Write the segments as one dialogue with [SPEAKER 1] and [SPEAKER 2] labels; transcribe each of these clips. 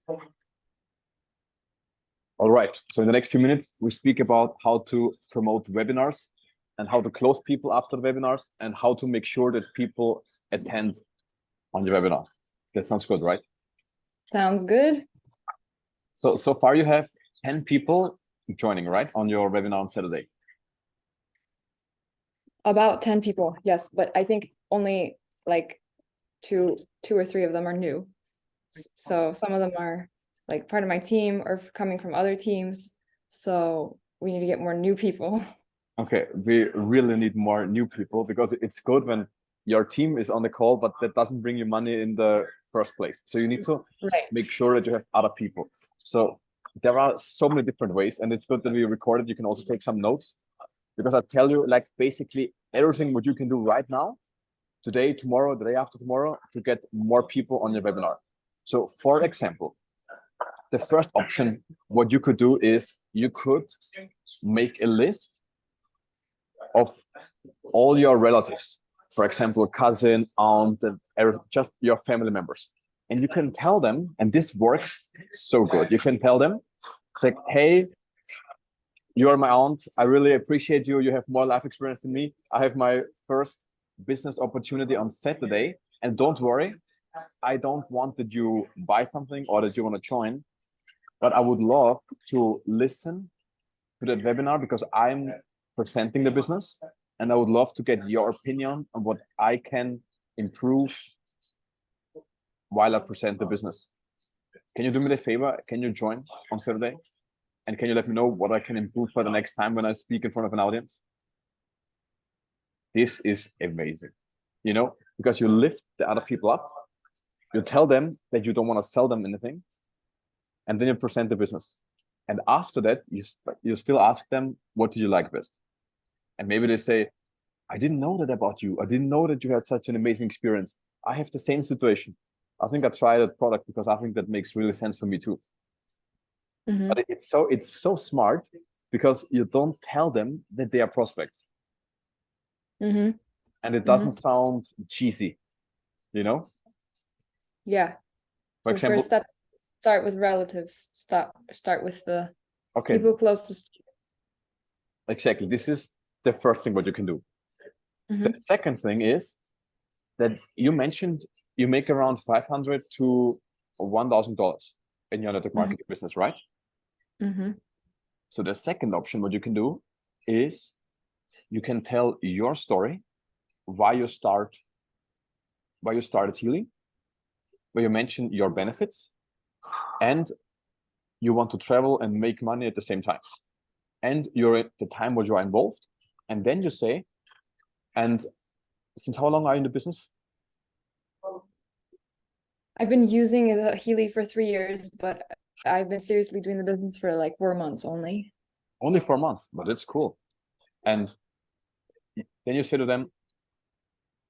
[SPEAKER 1] All right. So in the next few minutes, we speak about how to promote webinars and how to close people after the webinars and how to make sure that people attend on your webinar. That sounds good, right?
[SPEAKER 2] Sounds good.
[SPEAKER 1] So far you have 10 people joining, right, on your webinar on Saturday?
[SPEAKER 2] About 10 people, yes, but I think only like two or three of them are new. So some of them are like part of my team or coming from other teams. So we need to get more new people.
[SPEAKER 1] Okay, we really need more new people because it's good when your team is on the call, but that doesn't bring you money in the first place. So you need to make sure that you have other people. So there are so many different ways, and it's good that we recorded. You can also take some notes because I tell you like basically everything what you can do right now, today, tomorrow, the day after tomorrow, to get more people on your webinar. So for example, the first option, what you could do is you could make a list of all your relatives, for example, cousin, aunt, and just your family members. And you can tell them, and this works so good. You can tell them, it's like, hey, you are my aunt. I really appreciate you. You have more life experience than me. I have my first business opportunity on Saturday. And don't worry, I don't want that you buy something or that you want to join, but I would love to listen to that webinar because I'm presenting the business and I would love to get your opinion on what I can improve while I present the business. Can you do me the favor? Can you join on Saturday? And can you let me know what I can improve for the next time when I speak in front of an audience? This is amazing, you know, because you lift the other people up, you tell them that you don't want to sell them anything, and then you present the business. And after that, you still ask them, what do you like best? And maybe they say, I didn't know that about you. I didn't know that you had such an amazing experience. I have the same situation. I think I try that product because I think that makes really sense for me too.
[SPEAKER 2] Mhm.
[SPEAKER 1] But it's so smart because you don't tell them that they are prospects.
[SPEAKER 2] Mhm.
[SPEAKER 1] And it doesn't sound cheesy, you know?
[SPEAKER 2] Yeah.
[SPEAKER 1] For
[SPEAKER 2] So
[SPEAKER 1] example,
[SPEAKER 2] first step, start with relatives. Start with the
[SPEAKER 1] okay,
[SPEAKER 2] people closest.
[SPEAKER 1] exactly. This is the first thing what you can do. The second thing is that you mentioned you make around $500 to $1,000 in your network marketing business, right? So the second option, what you can do is you can tell your story, why you started healing, where you mention your benefits, and you want to travel and make money at the same time. And you're at the time where you are involved. And then you say, and since how long are you in the business?
[SPEAKER 2] I've been using Healy for 3 years, but I've been seriously doing the business for like 4 months only.
[SPEAKER 1] Only 4 months, but it's cool. And then you say to them,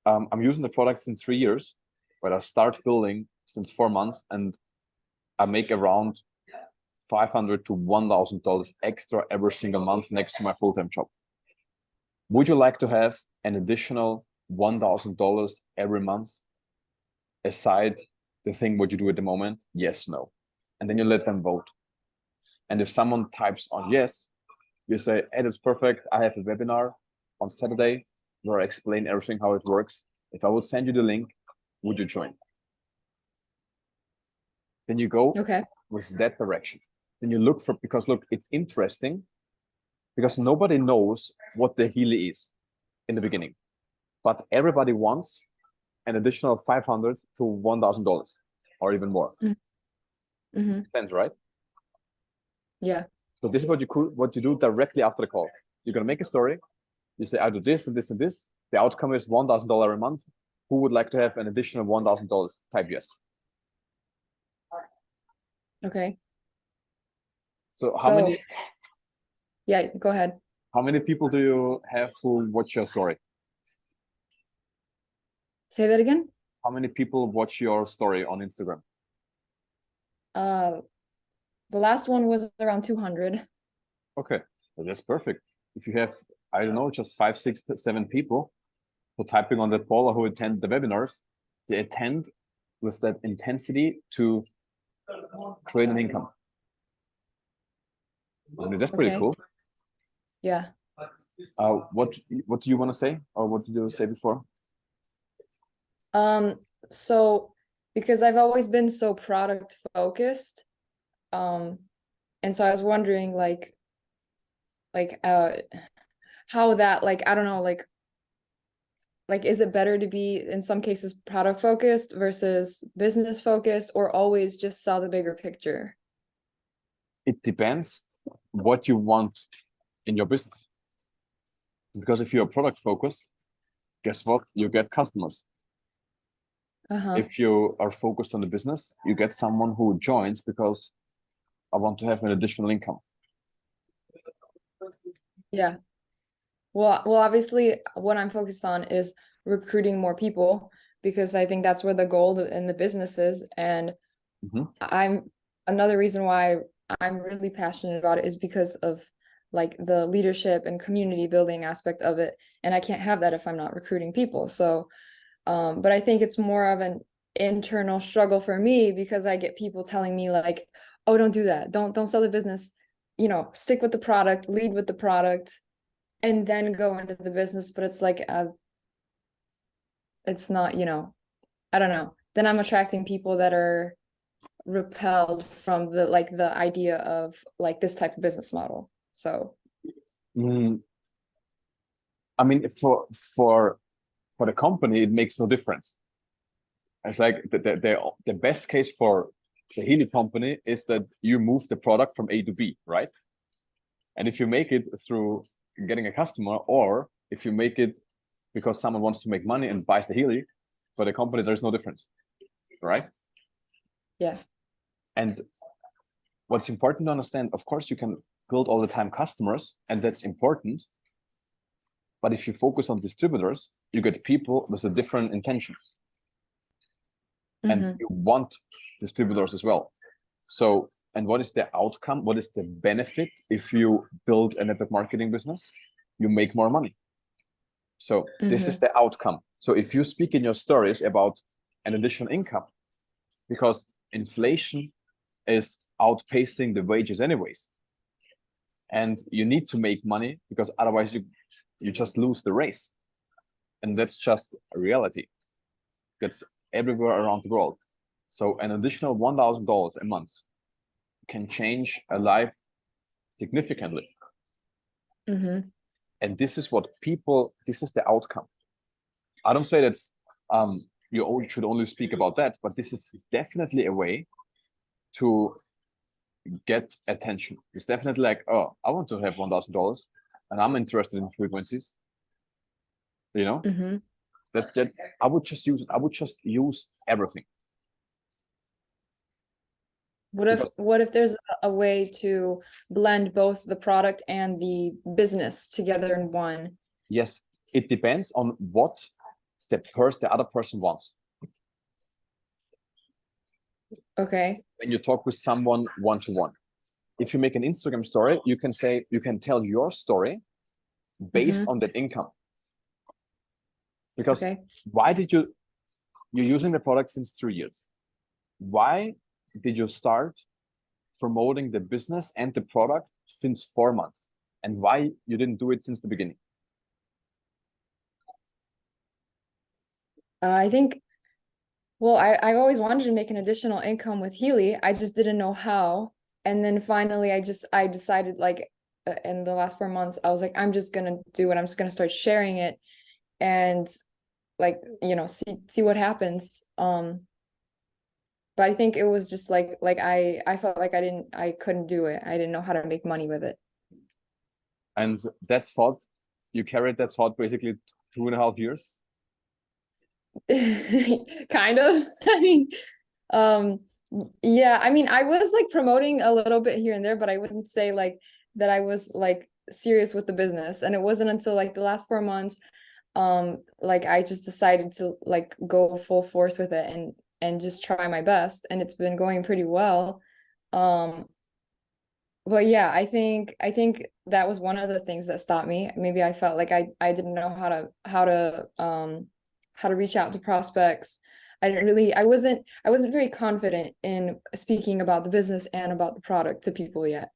[SPEAKER 1] I'm using the product since 3 years, but I start building since 4 months, and I make around $500 to $1,000 extra every single month next to my full-time job. Would you like to have an additional $1,000 every month aside the thing what you do at the moment? Yes, no. And then you let them vote. And if someone types on yes, you say, hey, that's perfect. I have a webinar on Saturday where I explain everything, how it works. If I would send you the link, would you join? Then you go with that direction. Then you look for, because look, it's interesting because nobody knows what the Healy is in the beginning, but everybody wants an additional $500 to $1,000 or even more. Depends, right?
[SPEAKER 2] Yeah.
[SPEAKER 1] So this is what you do directly after the call. You're gonna make a story. You say, I do this and this and this. The outcome is $1,000 a month. Who would like to have an additional $1,000? Type yes.
[SPEAKER 2] Okay.
[SPEAKER 1] So how many?
[SPEAKER 2] Yeah, go ahead.
[SPEAKER 1] How many people do you have who watch your story?
[SPEAKER 2] Say that again.
[SPEAKER 1] How many people watch your story on Instagram?
[SPEAKER 2] The last one was around 200.
[SPEAKER 1] Okay, so that's perfect. If you have, I don't know, just 5, 6, 7 people who typing on that poll or who attend the webinars, they attend with that intensity to create an income. I mean, that's pretty
[SPEAKER 2] Okay.
[SPEAKER 1] cool.
[SPEAKER 2] Yeah.
[SPEAKER 1] What do you want to say, or what did you say before?
[SPEAKER 2] So because I've always been so product focused, and so I was wondering like how that, like, I don't know, like is it better to be in some cases product focused versus business focused, or always just sell the bigger picture?
[SPEAKER 1] It depends what you want in your business. Because if you're product focused, guess what? You get customers. If you are focused on the business, you get someone who joins because I want to have an additional income.
[SPEAKER 2] Yeah. Well, obviously what I'm focused on is recruiting more people, because I think that's where the gold in the business is. And another reason why I'm really passionate about it is because of like the leadership and community building aspect of it. And I can't have that if I'm not recruiting people. So, but I think it's more of an internal struggle for me, because I get people telling me like, oh, don't do that. Don't sell the business, stick with the product, lead with the product, and then go into the business. But it's like, it's not, I don't know. Then I'm attracting people that are repelled from the idea of like this type of business model. So
[SPEAKER 1] I mean, for the company, it makes no difference. It's like the best case for the Healy company is that you move the product from A to B, right? And if you make it through getting a customer, or if you make it because someone wants to make money and buys the Healy, for the company, there's no difference, right?
[SPEAKER 2] Yeah.
[SPEAKER 1] And what's important to understand, of course, you can build all the time customers, and that's important. But if you focus on distributors, you get people with a different intention. And you want distributors as well. So, and what is the outcome? What is the benefit if you build a network marketing business? You make more money. So this is the outcome. So if you speak in your stories about an additional income, because inflation is outpacing the wages anyways, and you need to make money because otherwise you just lose the race. And that's just a reality. That's everywhere around the world. So an additional $1,000 a month can change a life significantly. And this is what this is the outcome. I don't say that you should only speak about that, but this is definitely a way to get attention. It's definitely like, oh, I want to have $1,000 and I'm interested in frequencies. That I would just use everything.
[SPEAKER 2] What if there's a way to blend both the product and the business together in one?
[SPEAKER 1] Yes, it depends on what the other person wants.
[SPEAKER 2] Okay.
[SPEAKER 1] When you talk with someone one-to-one, if you make an Instagram story, you can tell your story based on that income. Because why did you're using the product since 3 years? Why did you start promoting the business and the product since 4 months? And why you didn't do it since the beginning?
[SPEAKER 2] I think, well, I've always wanted to make an additional income with Healy. I just didn't know how. And then finally, I decided, like, in the last 4 months, I was like, I'm just gonna do it. I'm just gonna start sharing it, and like, see what happens. But I think it was just like I felt like I couldn't do it. I didn't know how to make money with it.
[SPEAKER 1] And that thought, you carried that thought basically 2.5 years?
[SPEAKER 2] Kind of. I mean, yeah, I mean, I was like promoting a little bit here and there, but I wouldn't say like that I was like serious with the business. And it wasn't until like the last 4 months, like I just decided to like go full force with it and just try my best, and it's been going pretty well. But yeah, I think that was one of the things that stopped me. Maybe I felt like I didn't know how to reach out to prospects. I wasn't very confident in speaking about the business and about the product to people yet.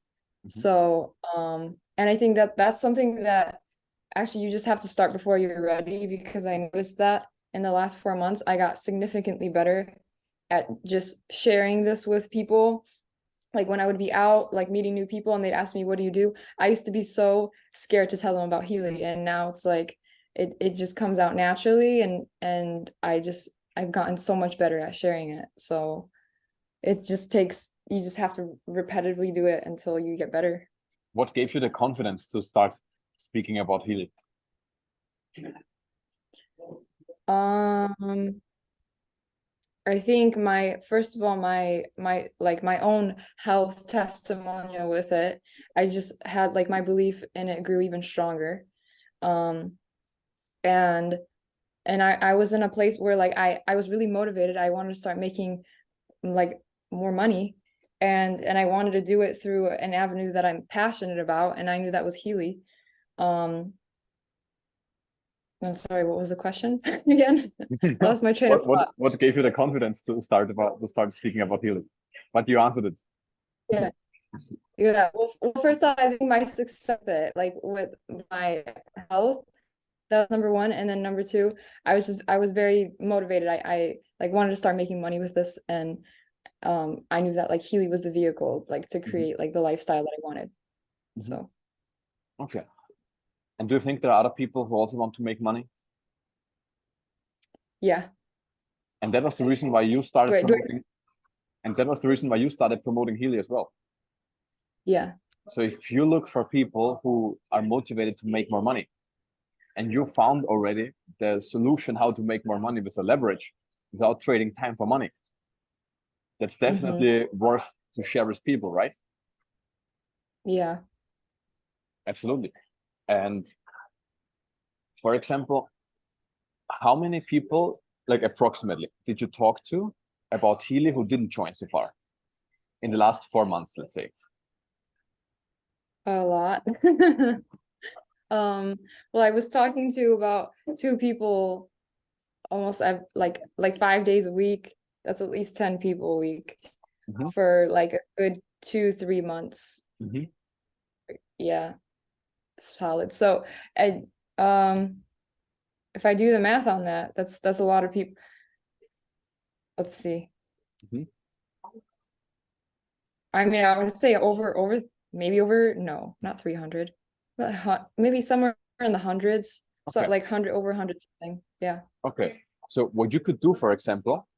[SPEAKER 2] So, and I think that that's something that actually you just have to start before you're ready, because I noticed that in the last 4 months, I got significantly better at just sharing this with people. Like when I would be out, like meeting new people and they'd ask me, what do you do? I used to be so scared to tell them about Healy. And now it's like, it just comes out naturally. And I've gotten so much better at sharing it. So it just takes, you just have to repetitively do it until you get better.
[SPEAKER 1] What gave you the confidence to start speaking about Healy?
[SPEAKER 2] I think first of all, my own health testimonial with it, I just had like my belief in it grew even stronger. And I was in a place where like I was really motivated. I wanted to start making like more money, and I wanted to do it through an avenue that I'm passionate about, and I knew that was Healy. I'm sorry, what was the question again? Lost my train of thought.
[SPEAKER 1] What gave you the confidence to start speaking about Healy? But you answered it.
[SPEAKER 2] Yeah. Yeah. Well, first off, I think my success like with my health, that was number one. And then number two, I was very motivated. I like wanted to start making money with this, and I knew that like Healy was the vehicle like to create like the lifestyle that I wanted. So
[SPEAKER 1] okay. And do you think there are other people who also want to make money?
[SPEAKER 2] Yeah.
[SPEAKER 1] And that was the reason why you started promoting. And that was the reason why you started promoting Healy as well.
[SPEAKER 2] Yeah.
[SPEAKER 1] So if you look for people who are motivated to make more money, and you found already the solution how to make more money with a leverage without trading time for money, that's definitely worth to share with people, right?
[SPEAKER 2] Yeah.
[SPEAKER 1] Absolutely. And for example, how many people, like approximately, did you talk to about Healy who didn't join so far in the last 4 months, let's say?
[SPEAKER 2] A lot. Well, I was talking to about 2 people almost like 5 days a week. That's at least 10 people a week for like a good 2-3 months. Yeah, solid. So I if I do the math on that, that's a lot of people. Let's see. I mean, I would say no, not 300, but maybe somewhere in the hundreds. So like 100 over 100 something. Yeah.
[SPEAKER 1] Okay. So what you could do, for example,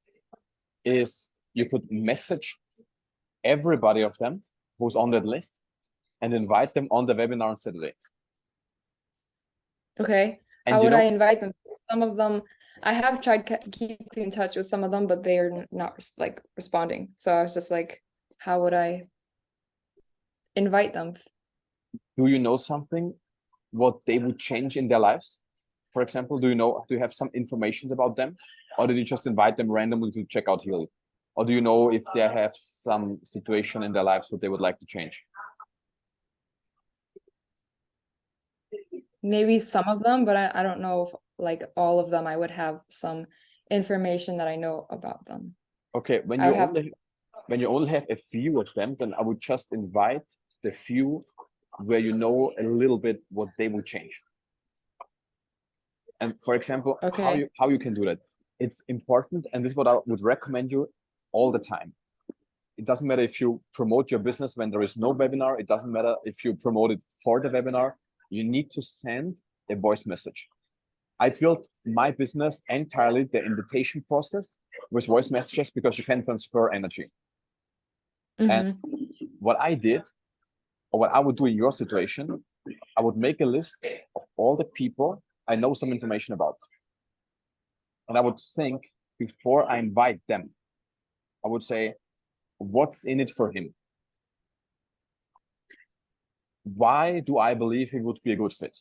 [SPEAKER 1] is you could message everybody of them who's on that list and invite them on the webinar on Saturday.
[SPEAKER 2] Okay.
[SPEAKER 1] And
[SPEAKER 2] how would I invite them? Some of them, I have tried keeping in touch with some of them, but they are not like responding. So I was just like, how would I invite them?
[SPEAKER 1] Do you know something what they would change in their lives? For example, do you have some information about them, or did you just invite them randomly to check out Healy? Or do you know if they have some situation in their lives that they would like to change?
[SPEAKER 2] Maybe some of them, but I don't know if like all of them. I would have some information that I know about them.
[SPEAKER 1] Okay, when you only have a few of them, then I would just invite the few where you know a little bit what they will change. And for example, how you can do that. It's important, and this is what I would recommend you all the time. It doesn't matter if you promote your business when there is no webinar. It doesn't matter if you promote it for the webinar. You need to send a voice message. I built my business entirely, the invitation process, with voice messages, because you can transfer energy. And what I did, or what I would do in your situation, I would make a list of all the people I know some information about. And I would think, before I invite them, I would say, what's in it for him? Why do I believe he would be a good fit?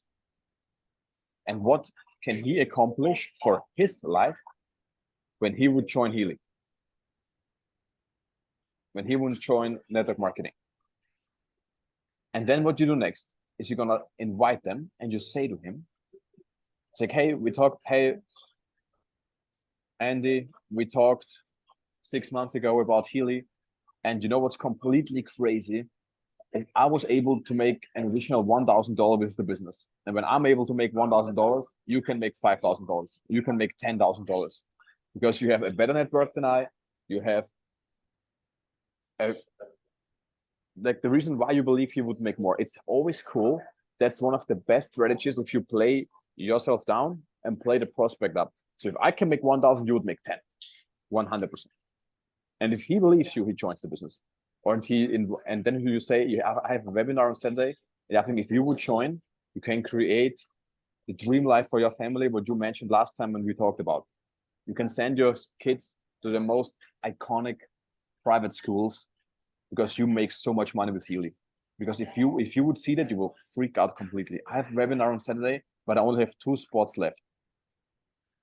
[SPEAKER 1] And what can he accomplish for his life when he would join Healy? When he would join network marketing? And then what you do next is you're gonna invite them and you say to him, it's like, hey, we talk, hey, Andy, we talked 6 months ago about Healy, and you know what's completely crazy? And I was able to make an additional $1,000 with the business. And when I'm able to make $1,000, you can make $5,000. You can make $10,000 because you have a better network than I. You have like the reason why you believe you would make more. It's always cool. That's one of the best strategies if you play yourself down and play the prospect up. So if I can make 1,000, you would make 10, 100%. And if he believes you, he joins the business. And then you say, I have a webinar on Saturday. And I think if you would join, you can create the dream life for your family, what you mentioned last time when we talked about. You can send your kids to the most iconic private schools because you make so much money with Healy. Because if you would see that, you will freak out completely. I have a webinar on Saturday, but I only have 2 spots left.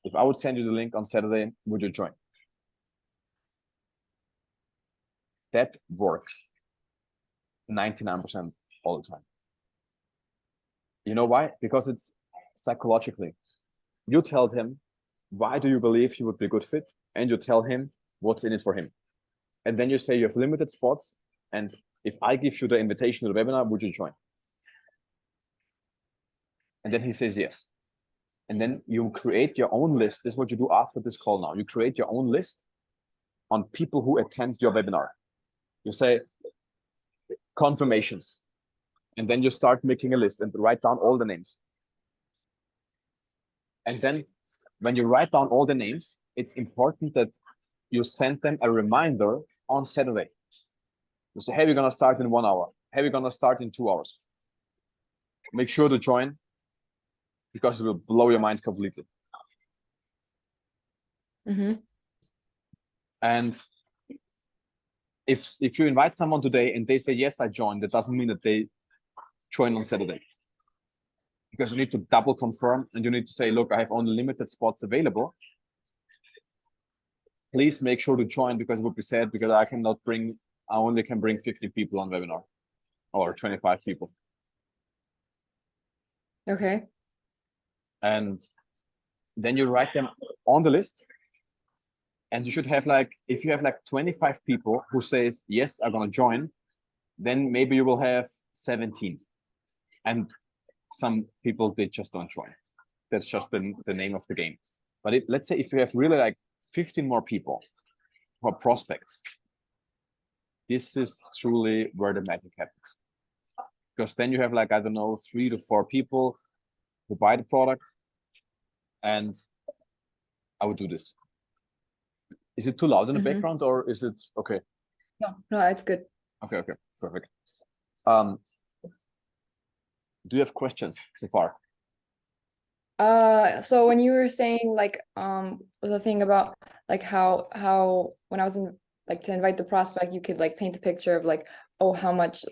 [SPEAKER 1] If I would send you the link on Saturday, would you join? That works 99% all the time. You know why? Because it's psychologically. You tell him, why do you believe he would be a good fit? And you tell him what's in it for him. And then you say you have limited spots. And if I give you the invitation to the webinar, would you join? And then he says yes. And then you create your own list. This is what you do after this call now. You create your own list on people who attend your webinar. You say confirmations. And then you start making a list and write down all the names. And then when you write down all the names, it's important that you send them a reminder on Saturday. You say, hey, we're going to start in 1 hour. Hey, we're going to start in 2 hours. Make sure to join because it will blow your mind completely.
[SPEAKER 2] Mm-hmm.
[SPEAKER 1] And if you invite someone today and they say, yes, I joined, that doesn't mean that they join on Saturday. Because you need to double confirm and you need to say, look, I have only limited spots available. Please make sure to join because it would be sad because I only can bring 50 people on webinar or 25 people.
[SPEAKER 2] Okay.
[SPEAKER 1] And then you write them on the list. And you should have if you have 25 people who says, yes, I'm going to join, then maybe you will have 17. And some people, they just don't join. That's just the name of the game. But let's say if you have really 15 more people who are prospects, this is truly where the magic happens. Because then you have I don't know, 3 to 4 people who buy the product. And I would do this. Is it too loud in the background or is it okay?
[SPEAKER 2] No, it's good.
[SPEAKER 1] Okay, perfect. Do you have questions so far?
[SPEAKER 2] So when you were saying the thing about how when I was in to invite the prospect, you could paint the picture of oh, how much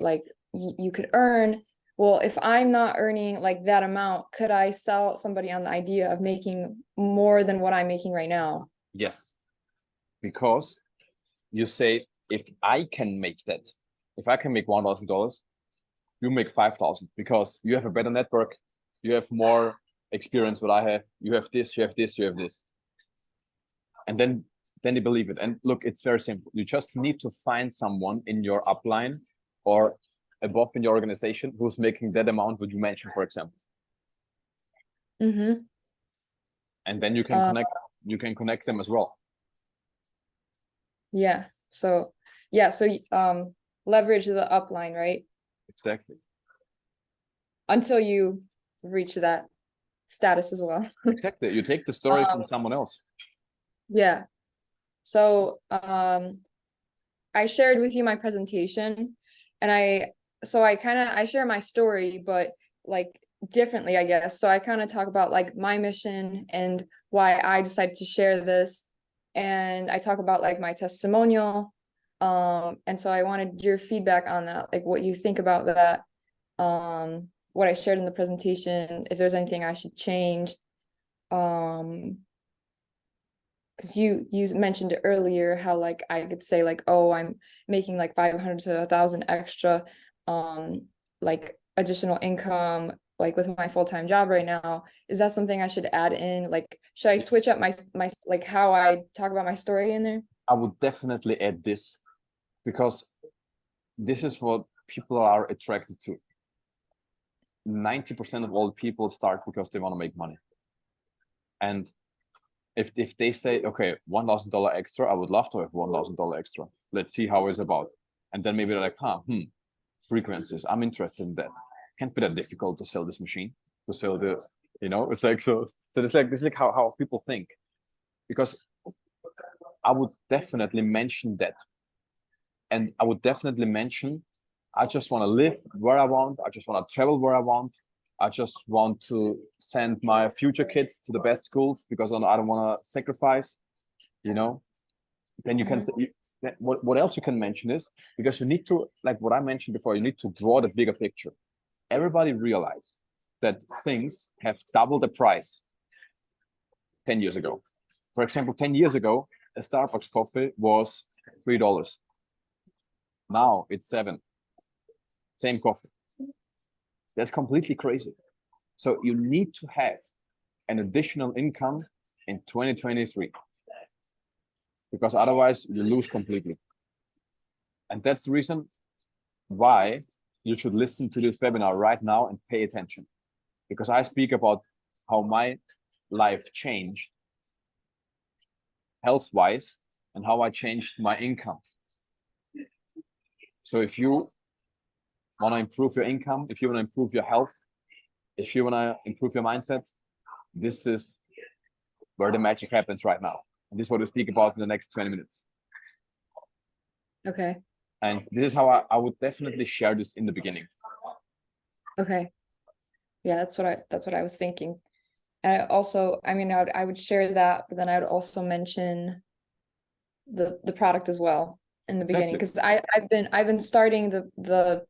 [SPEAKER 2] you could earn. Well, if I'm not earning that amount, could I sell somebody on the idea of making more than what I'm making right now?
[SPEAKER 1] Yes. Because you say, if I can make that, if I can make $1,000, you make 5,000 because you have a better network, you have more experience what I have, you have this, you have this, you have this. And then they believe it. And look, it's very simple. You just need to find someone in your upline or above in your organization who's making that amount what you mentioned, for example.
[SPEAKER 2] Mm-hmm.
[SPEAKER 1] And then you can connect them as well.
[SPEAKER 2] Yeah. So leverage the upline, right?
[SPEAKER 1] Exactly.
[SPEAKER 2] Until you reach that status as well.
[SPEAKER 1] Exactly. You take the story from someone else.
[SPEAKER 2] Yeah. So I shared with you my presentation and I share my story, but differently, I guess. So I kind of talk about my mission and why I decided to share this. And I talk about my testimonial. And so I wanted your feedback on that, what you think about that, what I shared in the presentation, if there's anything I should change. Because you mentioned it earlier how I could say oh, I'm making 500 to 1,000 extra additional income like with my full-time job right now. Is that something I should add in? Like, should I switch up my like how I talk about my story in there?
[SPEAKER 1] I would definitely add this, because this is what people are attracted to. 90% of all people start because they want to make money. And if they say, okay, $1,000 extra, I would love to have $1,000 extra. Let's see how it's about. And then maybe they're like, frequencies, I'm interested in that. Can't be that difficult to sell this machine, to sell the, it's like, so it's like, this is like how people think. Because I would definitely mention that. And I would definitely mention, I just want to live where I want. I just want to travel where I want. I just want to send my future kids to the best schools because I don't want to sacrifice, Then you can, what else you can mention is, because you need to, like what I mentioned before, you need to draw the bigger picture. Everybody realized that things have doubled the price 10 years ago. For example, 10 years ago, a Starbucks coffee was $3. Now it's $7. Same coffee. That's completely crazy. So you need to have an additional income in 2023, because otherwise you lose completely. And that's the reason why you should listen to this webinar right now and pay attention, because I speak about how my life changed health-wise and how I changed my income. So if you want to improve your income, if you want to improve your health, if you want to improve your mindset, this is where the magic happens right now. And this is what we speak about in the next 20 minutes.
[SPEAKER 2] Okay.
[SPEAKER 1] And this is how I would definitely share this in the beginning.
[SPEAKER 2] Okay. Yeah, that's what I was thinking. And I also, I mean, I would share that, but then I would also mention the product as well in the beginning, because I've been starting the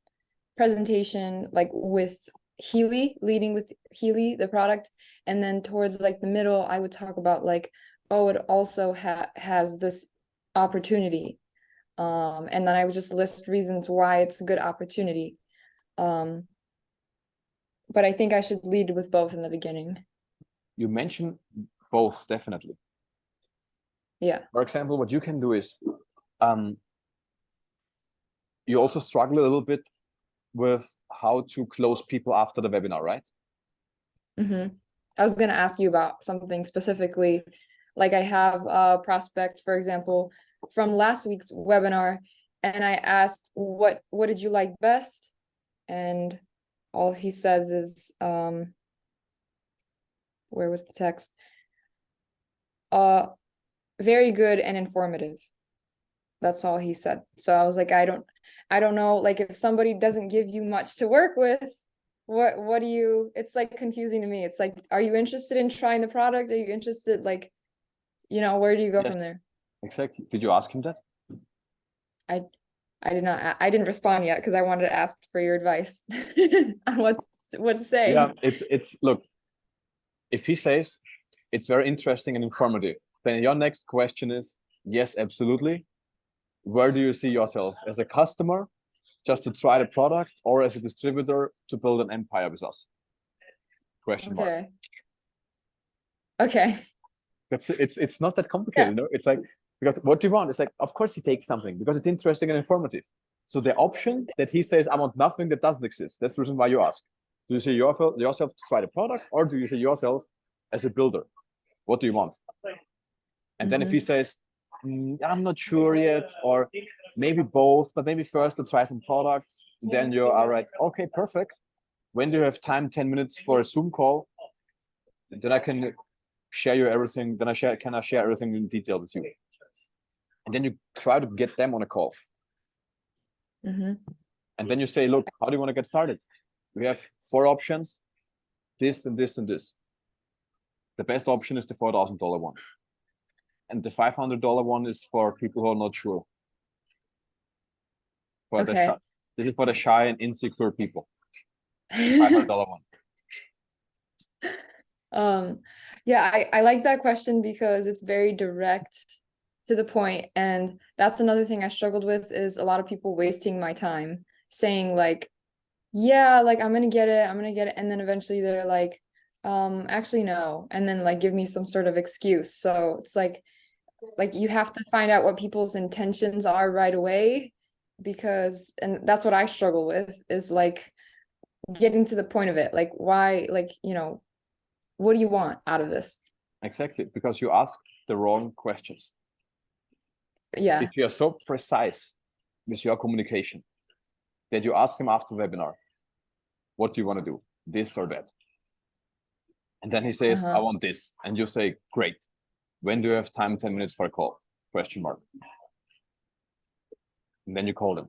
[SPEAKER 2] presentation like with Healy, leading with Healy, the product, and then towards like the middle, I would talk about like, oh, it also has this opportunity, and then I would just list reasons why it's a good opportunity. But I think I should lead with both in the beginning.
[SPEAKER 1] You mentioned both, definitely.
[SPEAKER 2] Yeah.
[SPEAKER 1] For example, what you can do is, you also struggle a little bit with how to close people after the webinar, right?
[SPEAKER 2] I was going to ask you about something specifically. Like I have a prospect, for example, from last week's webinar, and I asked, what did you like best? And all he says is, where was the text? Very good and informative. That's all he said. So I was like, I don't know, like if somebody doesn't give you much to work with, what do you, it's like confusing to me. It's like, are you interested in trying the product? Are you interested, like, where do you go from there?
[SPEAKER 1] Exactly. Did you ask him that?
[SPEAKER 2] I did not. I didn't respond yet because I wanted to ask for your advice on what to say.
[SPEAKER 1] Yeah, it's look, if he says it's very interesting and informative, then your next question is, yes, absolutely. Where do you see yourself? As a customer, just to try the product, or as a distributor to build an empire with us? Question mark.
[SPEAKER 2] Okay.
[SPEAKER 1] It's not that complicated, no? It's like, because what do you want? It's like, of course he takes something because it's interesting and informative. So the option that he says, I want nothing that doesn't exist. That's the reason why you ask. Do you see yourself to try the product, or do you see yourself as a builder? What do you want? And then if he says, I'm not sure yet, or maybe both, but maybe first to try some products, then you are like, okay, perfect. When do you have time? 10 minutes for a Zoom call? Then I can share you everything. Then I share everything in detail with you. And then you try to get them on a call. And then you say, look, how do you want to get started? We have 4 options, this and this and this. The best option is the $4,000 one. And the $500 one is for people who are not sure. This is for the shy and insecure people. $500
[SPEAKER 2] one. Yeah, I like that question because it's very direct to the point. And that's another thing I struggled with, is a lot of people wasting my time saying like, yeah, like I'm gonna get it, and then eventually they're like, actually no, and then like give me some sort of excuse. So it's like you have to find out what people's intentions are right away, because and that's what I struggle with, is like getting to the point of it. Like why, like, what do you want out of this?
[SPEAKER 1] Exactly, because you ask the wrong questions.
[SPEAKER 2] Yeah.
[SPEAKER 1] If you are so precise with your communication that you ask him after webinar, what do you want to do? This or that? And then he says, I want this. And you say, great. When do you have time? 10 minutes for a call? Question mark. And then you call them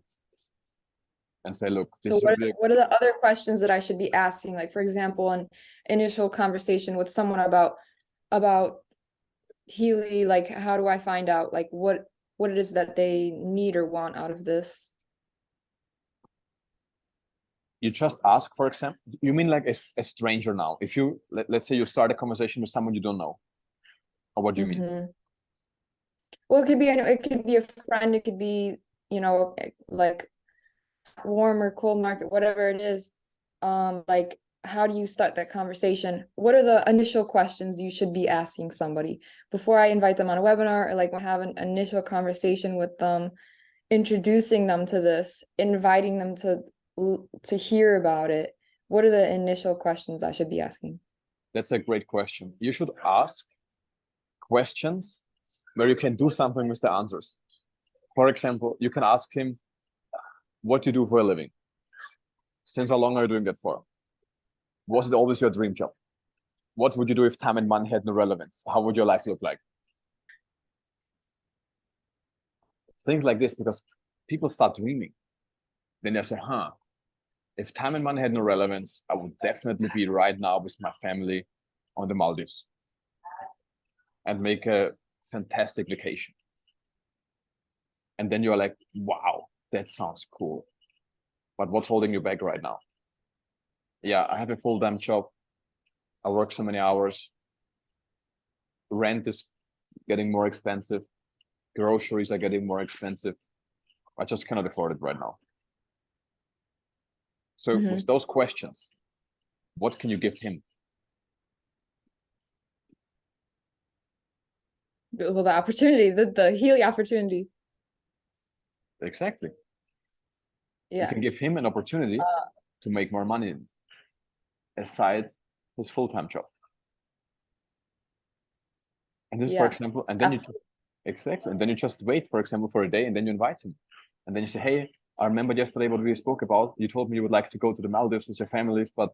[SPEAKER 1] and say, look, this
[SPEAKER 2] So what are the other questions that I should be asking? Like, for example, an initial conversation with someone about Healy, like how do I find out like what it is that they need or want out of this?
[SPEAKER 1] You just ask, for example, you mean like a stranger now? If you, let's say you start a conversation with someone you don't know, or what do you mean?
[SPEAKER 2] Well, it could be a friend, it could be, like warm or cold market, whatever it is. Like how do you start that conversation? What are the initial questions you should be asking somebody before I invite them on a webinar, or like have an initial conversation with them, introducing them to this, inviting them to hear about it? What are the initial questions I should be asking?
[SPEAKER 1] That's a great question. You should ask questions where you can do something with the answers. For example, you can ask him what you do for a living. Since how long are you doing that for? Was it always your dream job? What would you do if time and money had no relevance? How would your life look like? Things like this, because people start dreaming. Then they say, if time and money had no relevance, I would definitely be right now with my family on the Maldives and make a fantastic vacation. And then you're like, wow, that sounds cool. But what's holding you back right now? Yeah, I have a full-time job. I work so many hours. Rent is getting more expensive. Groceries are getting more expensive. I just cannot afford it right now. So with those questions, what can you give him?
[SPEAKER 2] Well, the opportunity, the Healy opportunity.
[SPEAKER 1] Exactly.
[SPEAKER 2] Yeah.
[SPEAKER 1] You can give him an opportunity to make more money aside his full-time job. And this, for example, and then exactly, and then you just wait, for example, for a day, and then you invite him, and then you say, hey, I remember yesterday what we spoke about. You told me you would like to go to the Maldives with your families, but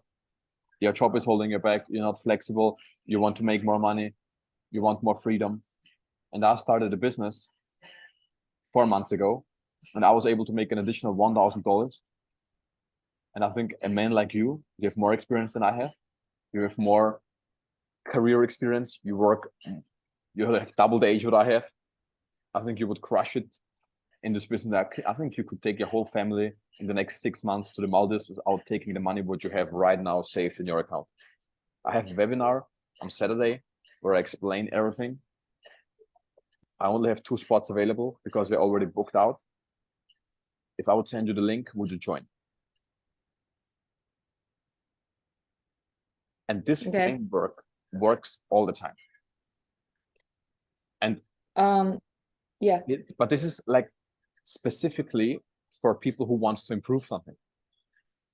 [SPEAKER 1] your job is holding you back. You're not flexible. You want to make more money. You want more freedom. And I started a business 4 months ago, and I was able to make an additional $1,000. And I think a man like you have more experience than I have. You have more career experience. You have double the age what I have. I think you would crush it in this business. I think you could take your whole family in the next 6 months to the Maldives without taking the money what you have right now saved in your account. I have a webinar on Saturday where I explain everything. I only have 2 spots available because they're already booked out. If I would send you the link, would you join? And this framework works all the time. And
[SPEAKER 2] yeah,
[SPEAKER 1] but this is like specifically for people who want to improve something.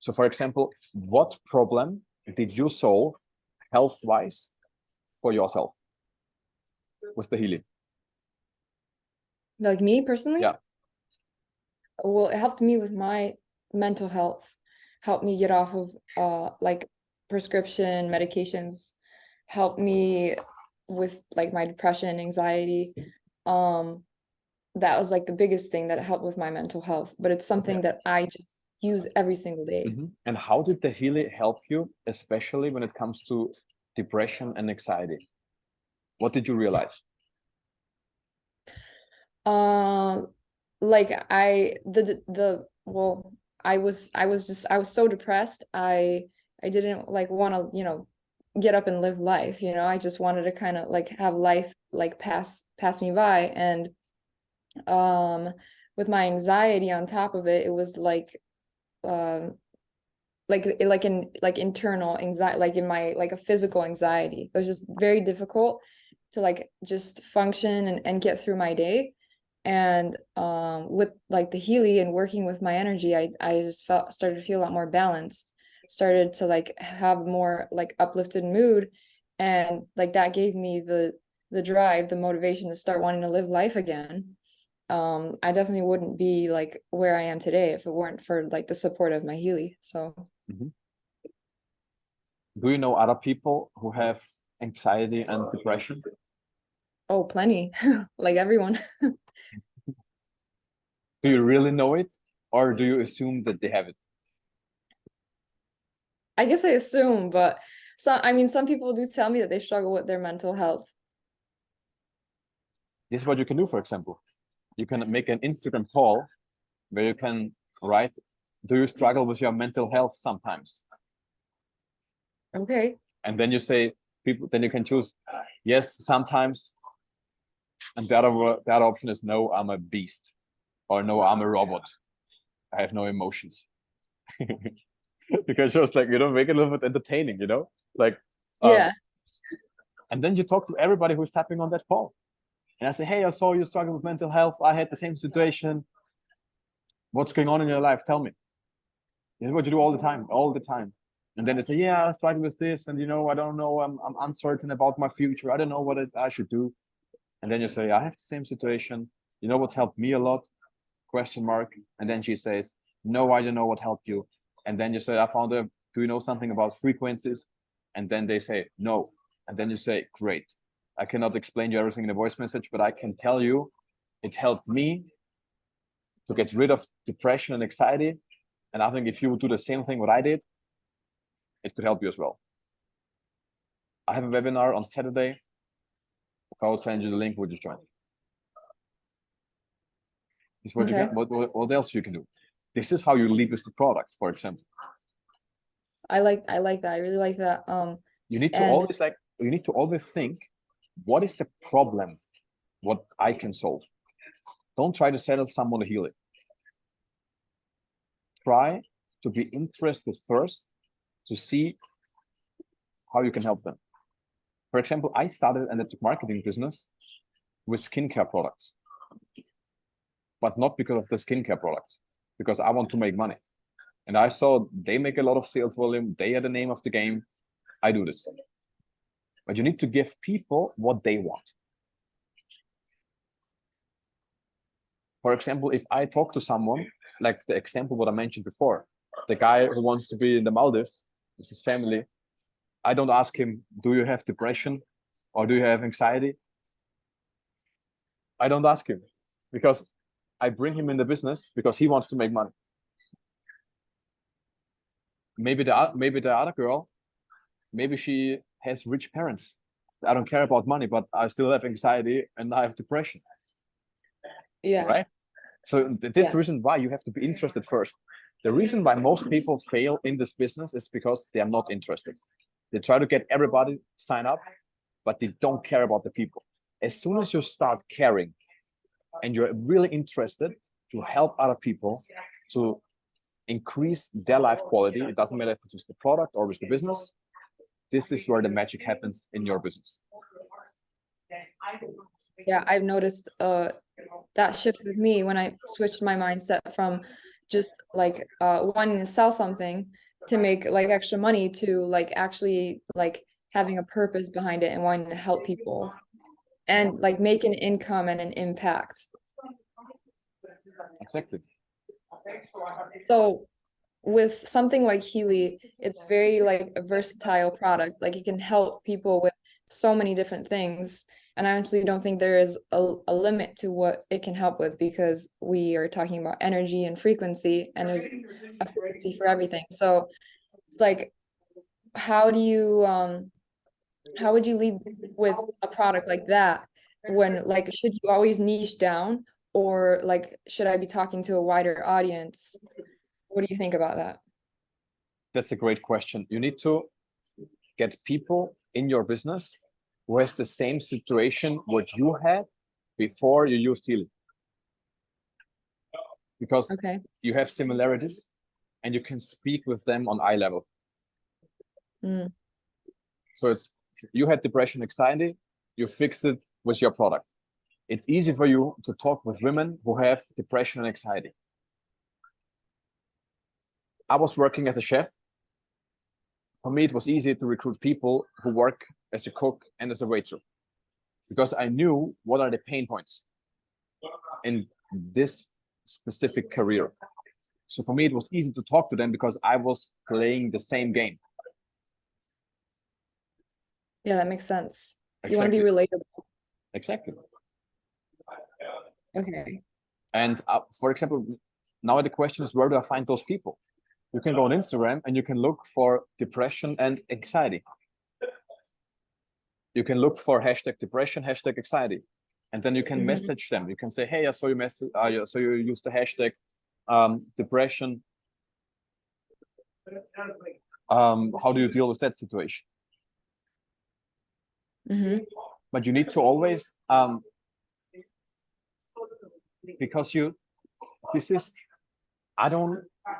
[SPEAKER 1] So for example, what problem did you solve health-wise for yourself with the Healy?
[SPEAKER 2] Like me personally?
[SPEAKER 1] Yeah.
[SPEAKER 2] Well, it helped me with my mental health, helped me get off of like prescription medications, helped me with like my depression, anxiety. That was like the biggest thing that helped with my mental health, but it's something that I just use every single day.
[SPEAKER 1] And how did the Healy help you, especially when it comes to depression and anxiety? What did you realize?
[SPEAKER 2] Like I was so depressed. I didn't like want to, get up and live life. I just wanted to kind of like have life like pass me by. And with my anxiety on top of it, it was like internal anxiety, like in my like a physical anxiety. It was just very difficult to like just function and get through my day. And with like the Healy and working with my energy, I just started to feel a lot more balanced, started to like have more like uplifted mood, and like that gave me the drive, the motivation to start wanting to live life again. I definitely wouldn't be like where I am today if it weren't for like the support of my Healy. So
[SPEAKER 1] do you know other people who have anxiety and depression?
[SPEAKER 2] oh, plenty. Like everyone.
[SPEAKER 1] Do you really know it, or do you assume that they have it?
[SPEAKER 2] I guess I assume, but some people do tell me that they struggle with their mental health.
[SPEAKER 1] This is what you can do, for example. You can make an Instagram poll where you can write, do you struggle with your mental health sometimes?
[SPEAKER 2] Okay.
[SPEAKER 1] And then you say, then you can choose, yes, sometimes. And the other option is, no, I'm a beast. Or no, I'm a robot. I have no emotions. Because just like, make it a little bit entertaining, like,
[SPEAKER 2] Yeah.
[SPEAKER 1] And then you talk to everybody who's tapping on that poll. And I say, hey, I saw you struggle with mental health. I had the same situation. What's going on in your life? Tell me. This is what you do all the time. And then they say, yeah, I struggle with this. And, I don't know. I'm uncertain about my future. I don't know what I should do. And then you say, I have the same situation. You know what helped me a lot? ? And then she says, no, I don't know what helped you. And then you say, do you know something about frequencies? And then they say, no. And then you say, great. I cannot explain you everything in a voice message, but I can tell you it helped me to get rid of depression and anxiety. And I think if you would do the same thing what I did, it could help you as well. I have a webinar on Saturday. If I would send you the link, would you join? This is what you can, what else you can do. This is how you lead with the product, for example.
[SPEAKER 2] I like that. I really like that.
[SPEAKER 1] You need to always think, what is the problem? What I can solve. Don't try to sell someone a Healy. Try to be interested first to see how you can help them. For example, I started a network marketing business with skincare products, but not because of the skincare products, because I want to make money. And I saw they make a lot of sales volume. They are the name of the game. I do this. But you need to give people what they want. For example, if I talk to someone, like the example what I mentioned before, the guy who wants to be in the Maldives with his family, I don't ask him, do you have depression or do you have anxiety? I don't ask him, because I bring him in the business because he wants to make money. Maybe the other girl, maybe she has rich parents. I don't care about money, but I still have anxiety and I have depression.
[SPEAKER 2] Yeah.
[SPEAKER 1] Right? So this is the reason why you have to be interested first. The reason why most people fail in this business is because they are not interested. They try to get everybody sign up, but they don't care about the people. As soon as you start caring and you're really interested to help other people to increase their life quality, it doesn't matter if it's with the product or with the business, this is where the magic happens in your business.
[SPEAKER 2] Yeah, I've noticed that shift with me when I switched my mindset from just like wanting to sell something to make like extra money to like actually like having a purpose behind it and wanting to help people and like make an income and an impact.
[SPEAKER 1] Exactly.
[SPEAKER 2] So with something like Healy, it's very like a versatile product. Like it can help people with so many different things. And I honestly don't think there is a limit to what it can help with, because we are talking about energy and frequency, and there's a frequency for everything. So it's like, how would you lead with a product like that when like, should you always niche down, or like, should I be talking to a wider audience? What do you think about that?
[SPEAKER 1] That's a great question. You need to get people in your business who has the same situation what you had before you used Healy. Because you have similarities, and you can speak with them on eye level. So it's, you had depression, anxiety, you fixed it with your product. It's easy for you to talk with women who have depression and anxiety. I was working as a chef. For me, it was easy to recruit people who work as a cook and as a waiter, because I knew what are the pain points in this specific career. So for me, it was easy to talk to them because I was playing the same game.
[SPEAKER 2] Yeah, that makes sense.
[SPEAKER 1] Exactly.
[SPEAKER 2] You want to be relatable.
[SPEAKER 1] Exactly.
[SPEAKER 2] Okay.
[SPEAKER 1] And for example, now the question is, where do I find those people? You can go on Instagram and you can look for depression and anxiety. You can look for hashtag depression, hashtag anxiety, and then you can message them. You can say, hey, I saw you message, so you use the hashtag depression. How do you deal with that situation? But you need to always, because you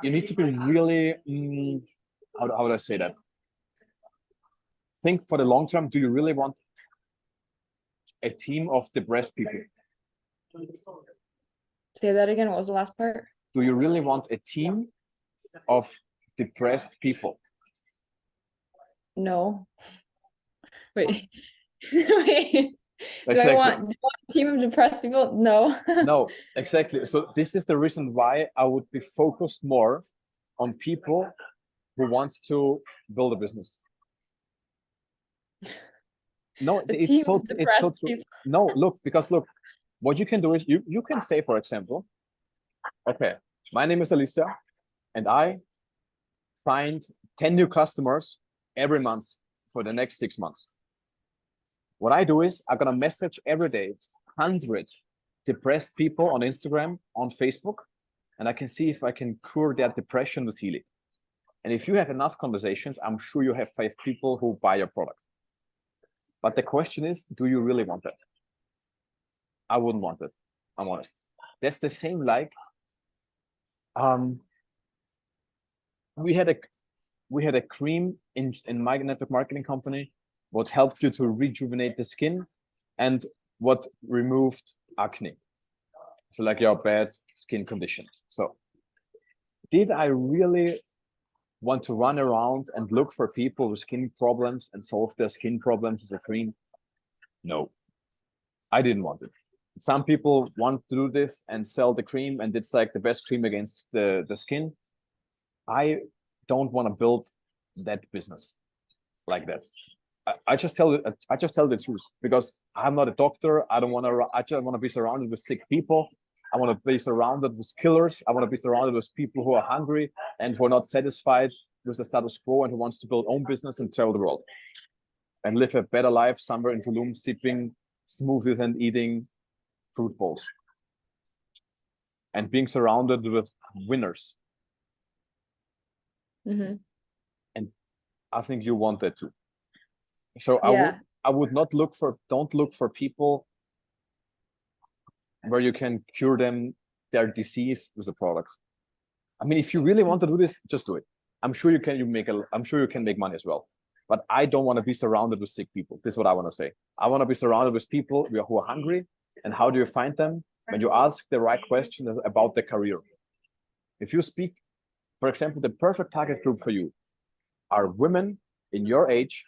[SPEAKER 1] need to be really, how do I say that? Think for the long term, do you really want a team of depressed people?
[SPEAKER 2] Say that again. What was the last part?
[SPEAKER 1] Do you really want a team of depressed people?
[SPEAKER 2] No. Wait. Wait.
[SPEAKER 1] Exactly.
[SPEAKER 2] Do I want a team of depressed people? No.
[SPEAKER 1] No, exactly. So this is the reason why I would be focused more on people who wants to build a business. No, it's so true. No, look, because look, what you can do is you can say, for example, okay, my name is Alicia, and I find 10 new customers every month for the next 6 months. What I do is I'm gonna message every day 100 depressed people on Instagram, on Facebook, and I can see if I can cure their depression with healing. And if you have enough conversations, I'm sure you have 5 people who buy your product. But the question is, do you really want that? I wouldn't want it. I'm honest. That's the same like we had a cream in my network marketing company what helped you to rejuvenate the skin and what removed acne. So like your bad skin conditions. So did I really want to run around and look for people with skin problems and solve their skin problems as a cream? No, I didn't want it. Some people want to do this and sell the cream, and it's like the best cream against the skin. I don't want to build that business like that. I just tell the truth, because I'm not a doctor. I just want to be surrounded with sick people. I want to be surrounded with killers. I want to be surrounded with people who are hungry and who are not satisfied with the status quo and who wants to build own business and travel the world and live a better life somewhere in Tulum, sipping smoothies and eating fruit bowls and being surrounded with winners. And I think you want that too. So I would not don't look for people where you can cure their disease with a product. I mean, if you really want to do this, just do it. I'm sure you can make money as well. But I don't want to be surrounded with sick people. This is what I want to say. I want to be surrounded with people who are hungry. And how do you find them? When you ask the right question about their career. If you speak, for example, the perfect target group for you are women in your age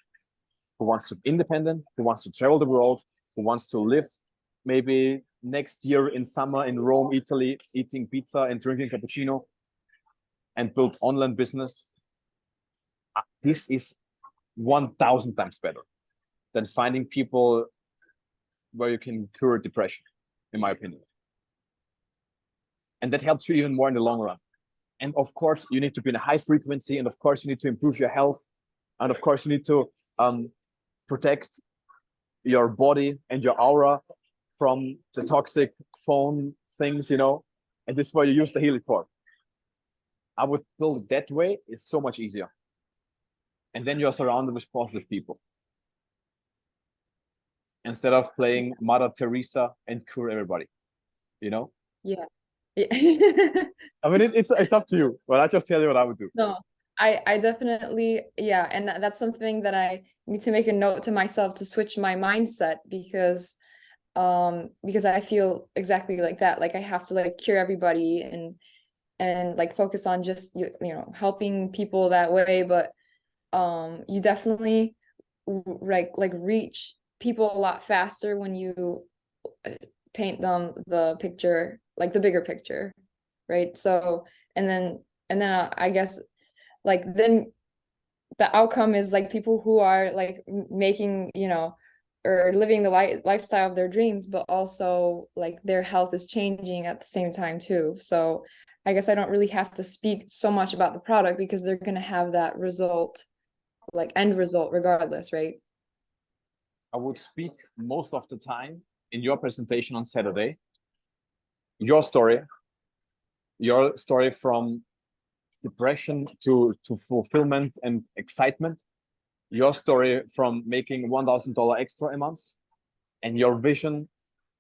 [SPEAKER 1] who wants to be independent, who wants to travel the world, who wants to live maybe next year in summer in Rome, Italy, eating pizza and drinking cappuccino and build online business. This is 1,000 times better than finding people where you can cure depression, in my opinion. And that helps you even more in the long run. And of course, you need to be in a high frequency, and of course, you need to improve your health. And of course, you need to protect your body and your aura from the toxic phone things, and this is why you use the Healing Core. I would build it that way. It's so much easier. And then you're surrounded with positive people. Instead of playing Mother Teresa and cure everybody,
[SPEAKER 2] Yeah. Yeah.
[SPEAKER 1] I mean, it's up to you, but I just tell you what I would do.
[SPEAKER 2] No, I definitely, yeah, and that's something that I need to make a note to myself to switch my mindset because I feel exactly like that. Like I have to like cure everybody and like focus on just you know helping people that way, but you definitely like reach people a lot faster when you uh, paint them the picture, like the bigger picture, right? So and then I guess like then the outcome is like people who are like making, you know, or living the lifestyle of their dreams, but also like their health is changing at the same time too. So I guess I don't really have to speak so much about the product because they're going to have that result, like end result regardless, right?
[SPEAKER 1] I would speak most of the time in your presentation on Saturday, your story from depression to fulfillment and excitement, your story from making $1,000 extra a month, and your vision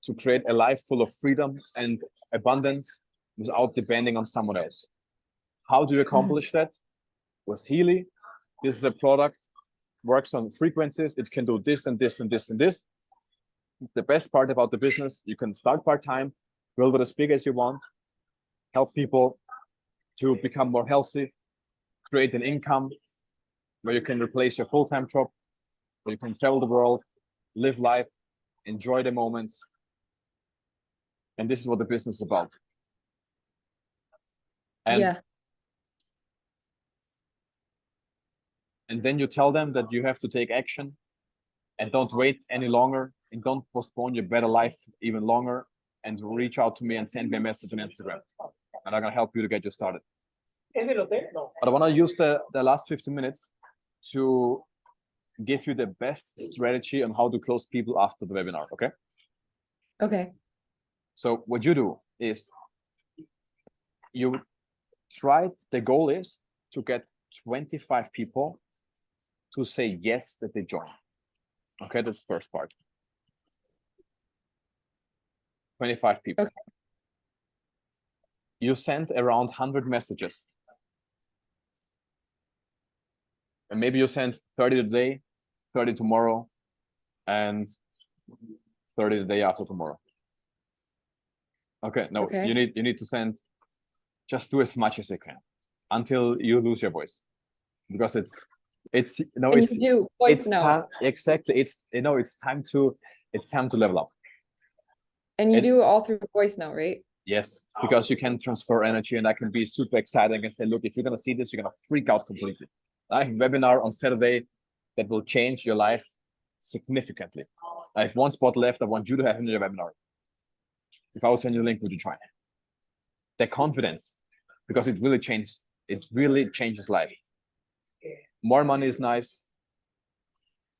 [SPEAKER 1] to create a life full of freedom and abundance without depending on someone else. How do you accomplish that? With Healy, this is a product, works on frequencies. It can do this and this and this and this. The best part about the business, you can start part-time, build it as big as you want, help people to become more healthy, create an income where you can replace your full-time job, where you can travel the world, live life, enjoy the moments. And this is what the business is about. And
[SPEAKER 2] Yeah.
[SPEAKER 1] And then you tell them that you have to take action and don't wait any longer and don't postpone your better life even longer, and reach out to me and send me a message on Instagram. And I'm going to help you to get you started. But I want to use the last 15 minutes to give you the best strategy on how to close people after the webinar, okay?
[SPEAKER 2] Okay.
[SPEAKER 1] So what you do is you try, the goal is to get 25 people to say yes that they join. Okay, that's the first part. 25 people.
[SPEAKER 2] Okay.
[SPEAKER 1] You send around 100 messages. And maybe you send 30 today, 30 tomorrow, and 30 the day after tomorrow. Okay, no,
[SPEAKER 2] Okay.
[SPEAKER 1] you need to send, just do as much as you can until you lose your voice. Because it's no,
[SPEAKER 2] And
[SPEAKER 1] it's
[SPEAKER 2] you do voice note.
[SPEAKER 1] time, exactly. It's time to level up.
[SPEAKER 2] And you do all through voice note, right?
[SPEAKER 1] Yes, because you can transfer energy, and I can be super excited and say, look, if you're gonna see this, you're gonna freak out completely. I have a webinar on Saturday that will change your life significantly. I have one spot left. I want you to have in your webinar. If I would send you the link, would you try? The confidence, because it really changes life. More money is nice.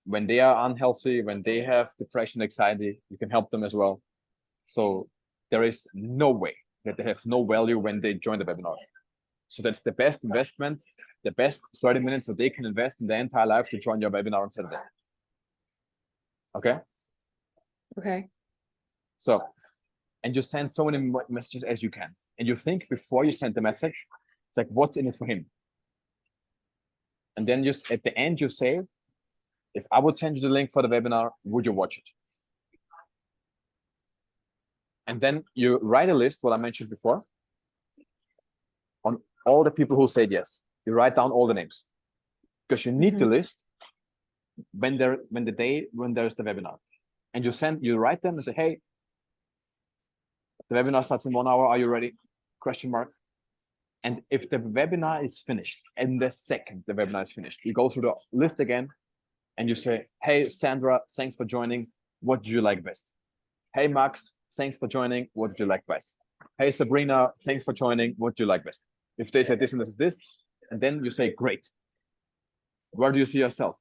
[SPEAKER 1] When they are unhealthy, when they have depression, anxiety, you can help them as well. So there is no way that they have no value when they join the webinar. So that's the best investment, the best 30 minutes that they can invest in their entire life to join your webinar on Saturday. Okay?
[SPEAKER 2] Okay.
[SPEAKER 1] So, and you send so many messages as you can. And you think before you send the message, it's like, what's in it for him? And then just at the end, you say, if I would send you the link for the webinar, would you watch it? And then you write a list, what I mentioned before, on all the people who said yes. You write down all the names because you need the list when there's the webinar. And you write them and say, hey, the webinar starts in 1 hour. Are you ready? Question mark. And if the webinar is finished, and the second the webinar is finished, you go through the list again and you say, hey, Sandra, thanks for joining. What did you like best? Hey, Max, thanks for joining. What did you like best? Hey, Sabrina, thanks for joining. What do you like best? If they say this and this, and then you say, great. Where do you see yourself?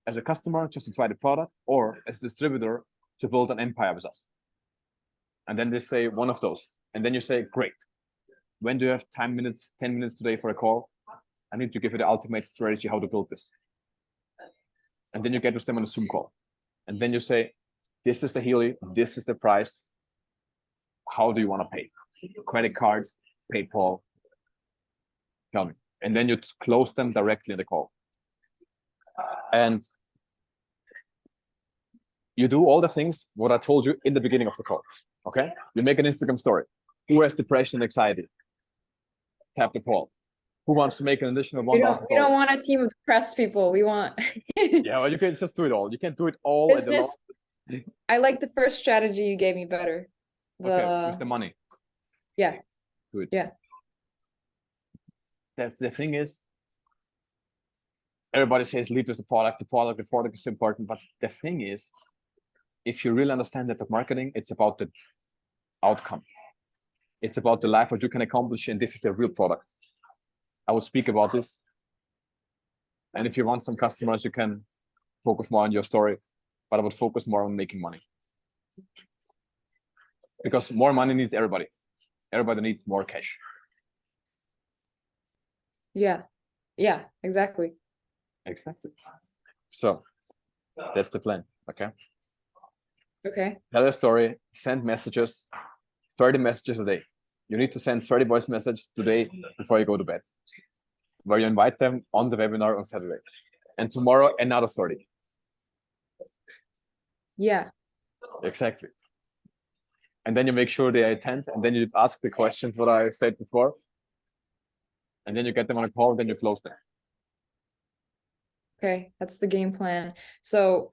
[SPEAKER 1] As a customer, just to try the product, or as a distributor to build an empire with us? And then they say one of those. And then you say, great. When do you have 10 minutes today for a call? I need to give you the ultimate strategy how to build this. And then you get with them on a Zoom call. And then you say, this is the Healy, this is the price. How do you want to pay? credit cards, PayPal, tell me. And then you close them directly in the call. And you do all the things what I told you in the beginning of the call. Okay, you make an Instagram story. Who has depression and anxiety? Tap the call. Who wants to make an additional $1,000?
[SPEAKER 2] We don't want a team of depressed people. We want
[SPEAKER 1] yeah, well, you can just do it all. You can't do it all at the
[SPEAKER 2] business. I like the first strategy you gave me better.
[SPEAKER 1] Okay, with the money.
[SPEAKER 2] Yeah.
[SPEAKER 1] Good.
[SPEAKER 2] Yeah.
[SPEAKER 1] That's the thing is, everybody says lead with the product is important. But the thing is, if you really understand that the marketing, it's about the outcome. It's about the life what you can accomplish, and this is the real product. I will speak about this. And if you want some customers, you can focus more on your story, but I would focus more on making money. Because more money needs everybody. Everybody needs more cash.
[SPEAKER 2] Yeah. Yeah, exactly.
[SPEAKER 1] Exactly. So that's the plan. Okay.
[SPEAKER 2] Okay.
[SPEAKER 1] Tell a story, send messages, 30 messages a day. You need to send 30 voice messages today before you go to bed, where you invite them on the webinar on Saturday. And tomorrow, another 30.
[SPEAKER 2] Yeah.
[SPEAKER 1] Exactly. And then you make sure they attend, and then you ask the questions what I said before. And then you get them on a call, and then you close them.
[SPEAKER 2] Okay, that's the game plan. So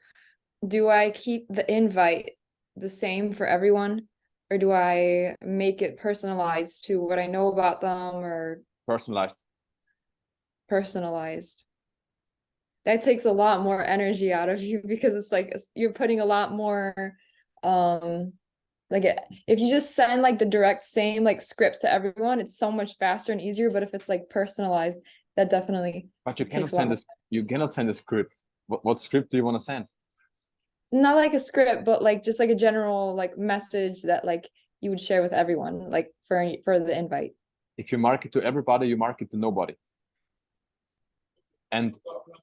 [SPEAKER 2] do I keep the invite the same for everyone, or do I make it personalized to what I know about them, or
[SPEAKER 1] Personalized.
[SPEAKER 2] personalized? That takes a lot more energy out of you, because it's like you're putting a lot more like if you just send like the direct same like scripts to everyone, it's so much faster and easier. But if it's like personalized, that definitely
[SPEAKER 1] But you cannot send this. You cannot send a script. What script do you want to send?
[SPEAKER 2] Not like a script, but like just like a general like message that like you would share with everyone, like for the invite.
[SPEAKER 1] If you market to everybody, you market to nobody. And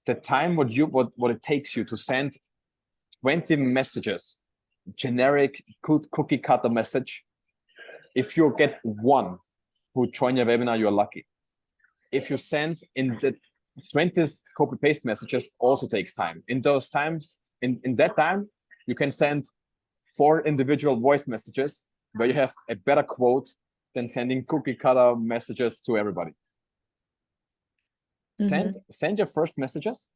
[SPEAKER 1] the time what it takes you to send 20 messages, generic cookie cutter message, if you get one who join your webinar, you're lucky. If you send in the 20 copy paste messages, also takes time. In those times, in that time, you can send 4 individual voice messages where you have a better quote than sending cookie cutter messages to everybody. Send your first messages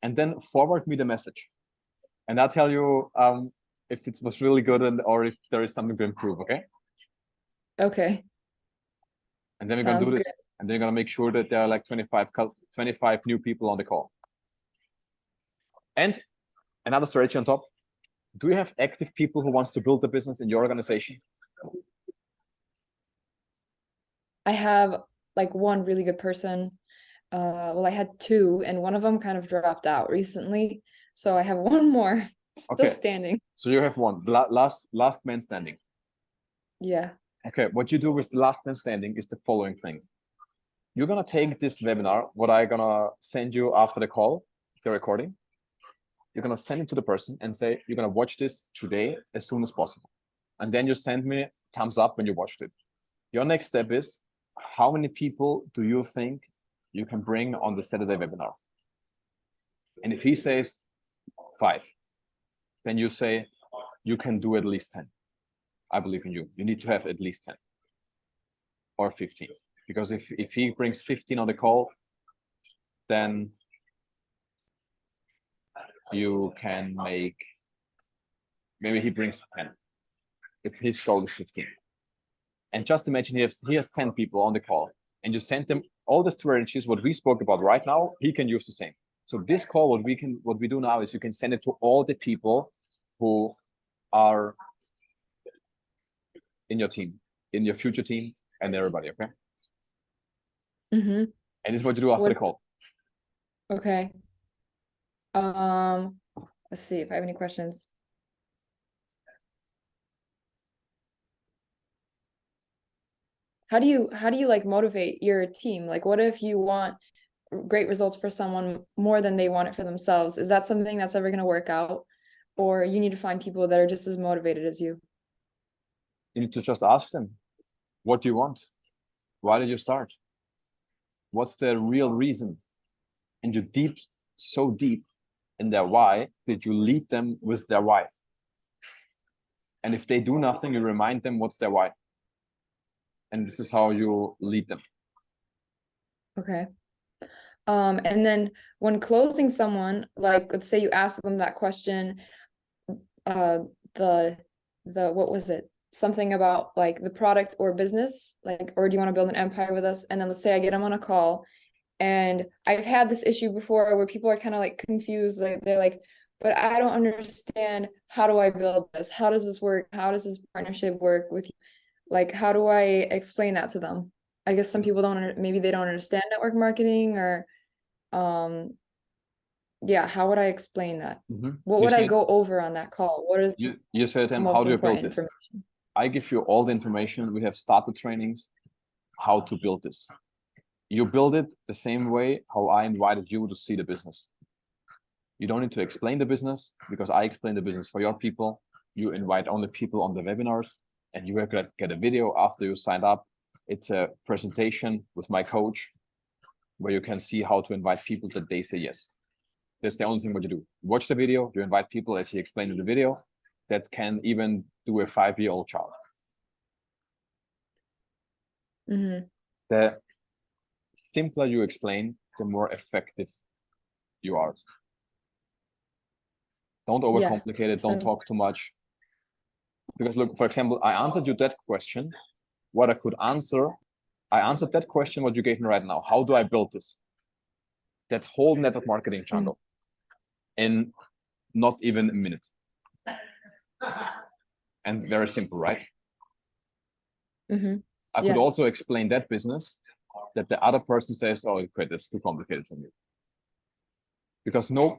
[SPEAKER 1] and then forward me the message, and I'll tell you if it was really good or if there is something to improve.
[SPEAKER 2] Okay.
[SPEAKER 1] And then we're gonna do this, and then you're gonna make sure that there are like 25 new people on the call. And another strategy on top: do you have active people who wants to build a business in your organization?
[SPEAKER 2] I have like one really good person. Well, I had 2, and one of them kind of dropped out recently, so I have one more still standing.
[SPEAKER 1] So you have one last man standing.
[SPEAKER 2] Yeah.
[SPEAKER 1] Okay, what you do with the last man standing is the following thing. You're gonna take this webinar, what I'm gonna send you after the call, the recording. You're gonna send it to the person and say, you're gonna watch this today as soon as possible. And then you send me thumbs up when you watched it. Your next step is, how many people do you think you can bring on the Saturday webinar? And if he says 5, then you say, you can do at least 10. I believe in you. You need to have at least 10 or 15. Because if he brings 15 on the call, then you can make, maybe he brings 10 if his goal is 15. And just imagine he has 10 people on the call, and you send them all the strategies what we spoke about right now. He can use the same. So this call, what we do now is you can send it to all the people who are in your team, in your future team, and everybody. Okay. And this is what you do after the call.
[SPEAKER 2] Okay. Let's see if I have any questions. How do you like motivate your team? Like, what if you want great results for someone more than they want it for themselves? Is that something that's ever going to work out, or you need to find people that are just as motivated as you?
[SPEAKER 1] You need to just ask them. What do you want? Why did you start? What's the real reason? And you so deep in their why that you lead them with their why. And if they do nothing, you remind them what's their why. And this is how you lead them.
[SPEAKER 2] Okay. And then when closing someone, like let's say you ask them that question, the what was it? Something about like the product or business, like, or do you want to build an empire with us? And then let's say I get them on a call, and I've had this issue before where people are kind of like confused. Like they're like, but I don't understand, how do I build this? How does this work? How does this partnership work with you? Like, how do I explain that to them? I guess some people don't, maybe they don't understand network marketing, or yeah, how would I explain that? What would I go over on that call? What is
[SPEAKER 1] you said to him, how do you build this? I give you all the information. We have started trainings how to build this. You build it the same way how I invited you to see the business. You don't need to explain the business, because I explain the business for your people. You invite only people on the webinars, and you will get a video after you signed up. It's a presentation with my coach where you can see how to invite people that they say yes. That's the only thing what you do. Watch the video, you invite people as he explained in the video that can even do a 5-year-old child. The simpler you explain, the more effective you are. Don't overcomplicate it, don't talk too much. Because look, for example, I answered you that question. What I could answer, I answered that question what you gave me right now. How do I build this? That whole network marketing jungle in not even a minute. And very simple, right? I could also explain that business that the other person says, oh, okay, that's too complicated for me. Because I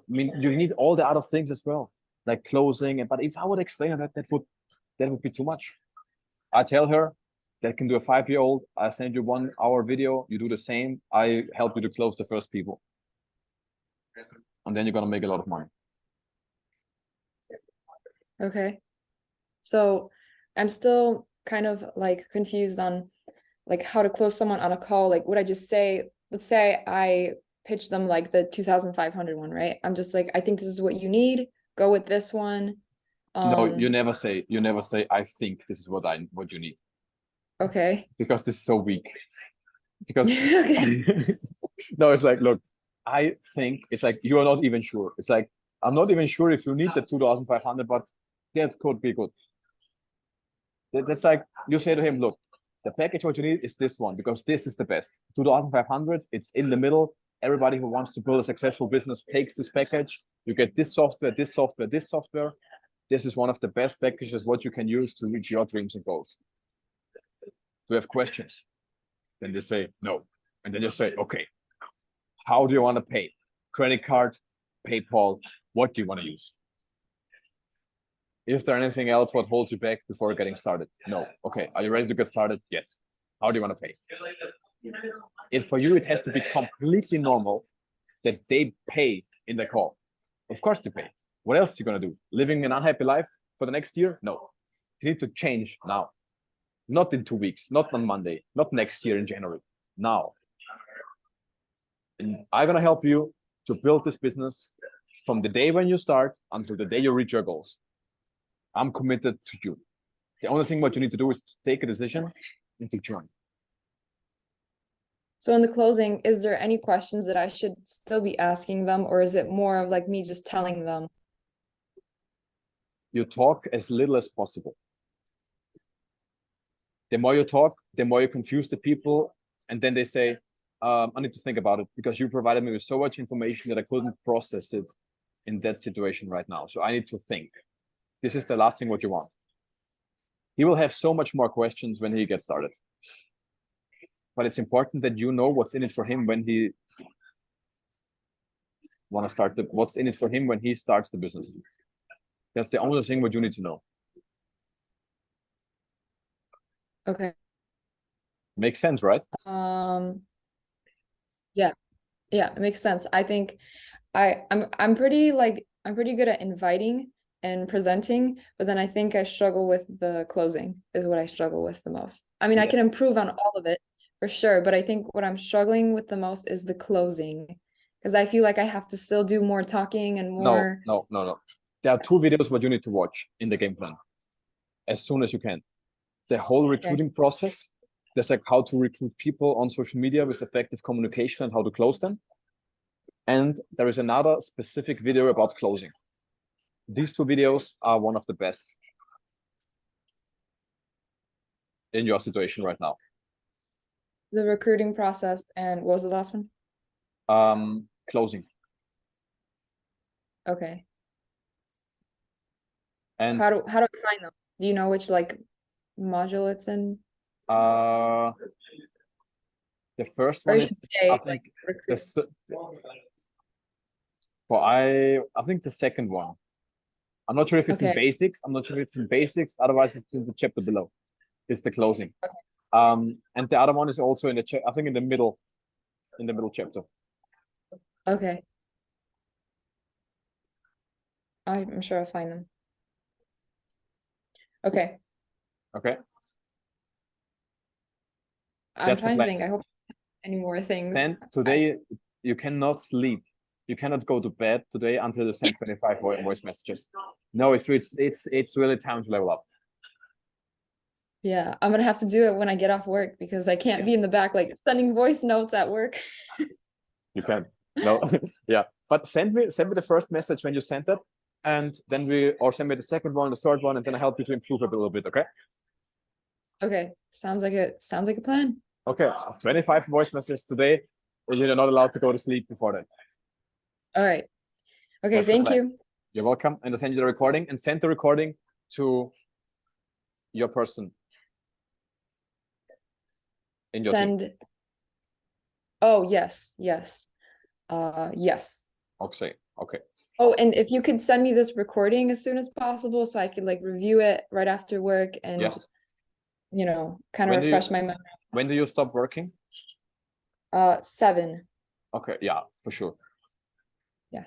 [SPEAKER 1] mean, you need all the other things as well, like closing. But if I would explain that, that would be too much. I tell her that can do a 5-year-old. I send you 1-hour video. You do the same. I help you to close the first people. And then you're going to make a lot of money.
[SPEAKER 2] Okay. So I'm still kind of like confused on like how to close someone on a call. Like, would I just say, let's say I pitch them like the 2,500 one, right? I'm just like, I think this is what you need. Go with this one.
[SPEAKER 1] No, you never say, I think this is what you need.
[SPEAKER 2] Okay.
[SPEAKER 1] Because this is so weak. Because no, it's like, look, I think it's like, you are not even sure. It's like, I'm not even sure if you need the 2,500, but that could be good. That's like, you say to him, look, the package what you need is this one, because this is the best. 2,500, it's in the middle. Everybody who wants to build a successful business takes this package. You get this software, this software, this software. This is one of the best packages what you can use to reach your dreams and goals. Do you have questions? Then they say no. And then you say, okay, how do you want to pay? Credit card, PayPal, what do you want to use? Is there anything else what holds you back before getting started? No. Okay, are you ready to get started? Yes. How do you want to pay? For you, it has to be completely normal that they pay in the call. Of course they pay. What else are you going to do? Living an unhappy life for the next year? No. You need to change now. Not in 2 weeks, not on Monday, not next year in January. Now. And I'm going to help you to build this business from the day when you start until the day you reach your goals. I'm committed to you. The only thing what you need to do is to take a decision and to join.
[SPEAKER 2] So in the closing, is there any questions that I should still be asking them, or is it more of like me just telling them?
[SPEAKER 1] You talk as little as possible. The more you talk, the more you confuse the people, and then they say, I need to think about it, because you provided me with so much information that I couldn't process it in that situation right now. So I need to think. This is the last thing what you want. He will have so much more questions when he gets started. But it's important that you know what's in it for him when he what's in it for him when he starts the business. That's the only thing what you need to know.
[SPEAKER 2] Okay.
[SPEAKER 1] Makes sense, right?
[SPEAKER 2] Yeah, it makes sense. I think I'm pretty good at inviting and presenting, but then I think I struggle with the closing is what I struggle with the most. I mean, I can
[SPEAKER 1] Yes.
[SPEAKER 2] improve on all of it for sure, but I think what I'm struggling with the most is the closing because I feel like I have to still do more talking and more.
[SPEAKER 1] No. There are 2 videos what you need to watch in the game plan as soon as you can. The whole recruiting process. There's like how to recruit people on social media with effective communication and how to close them. And there is another specific video about closing. These 2 videos are one of the best in your situation right now.
[SPEAKER 2] The recruiting process and what was the last one?
[SPEAKER 1] Closing.
[SPEAKER 2] Okay.
[SPEAKER 1] And
[SPEAKER 2] How do I find them? Do you know which like module it's in?
[SPEAKER 1] the first
[SPEAKER 2] Or
[SPEAKER 1] one
[SPEAKER 2] you
[SPEAKER 1] is,
[SPEAKER 2] should say,
[SPEAKER 1] I
[SPEAKER 2] like,
[SPEAKER 1] think,
[SPEAKER 2] recruit.
[SPEAKER 1] I think the second one. I'm not sure if it's in
[SPEAKER 2] Okay.
[SPEAKER 1] basics. I'm not sure if it's in basics. Otherwise, it's in the chapter below. It's the closing. And the other one is also in the I think in the middle chapter.
[SPEAKER 2] Okay. I'm sure I'll find them. Okay.
[SPEAKER 1] Okay.
[SPEAKER 2] I'm
[SPEAKER 1] That's the
[SPEAKER 2] trying to
[SPEAKER 1] plan.
[SPEAKER 2] think. I hope any more things.
[SPEAKER 1] Send today. You cannot sleep. You cannot go to bed today until you send 25 voice messages. No, it's really time to level up.
[SPEAKER 2] Yeah, I'm gonna have to do it when I get off work because I can't be in
[SPEAKER 1] Yes.
[SPEAKER 2] the back like sending voice notes at work.
[SPEAKER 1] You can. No, yeah. But send me the first message when you send that, and then send me the second one, the third one, and then I help you to improve it a little bit. Okay.
[SPEAKER 2] Okay, sounds like a plan.
[SPEAKER 1] Okay. 25 voice messages today. You're not allowed to go to sleep before that.
[SPEAKER 2] All right. Okay,
[SPEAKER 1] That's the
[SPEAKER 2] thank
[SPEAKER 1] plan.
[SPEAKER 2] you.
[SPEAKER 1] You're welcome. And I'll send you the recording and send the recording to your person in your team.
[SPEAKER 2] Send. Oh, yes. Yes. Yes.
[SPEAKER 1] Okay. Okay.
[SPEAKER 2] Oh, and if you could send me this recording as soon as possible so I could like review it right after work and
[SPEAKER 1] Yes.
[SPEAKER 2] you know, kind of
[SPEAKER 1] When do
[SPEAKER 2] refresh my memory.
[SPEAKER 1] When do you stop working?
[SPEAKER 2] 7.
[SPEAKER 1] Okay. Yeah, for sure.
[SPEAKER 2] Yeah.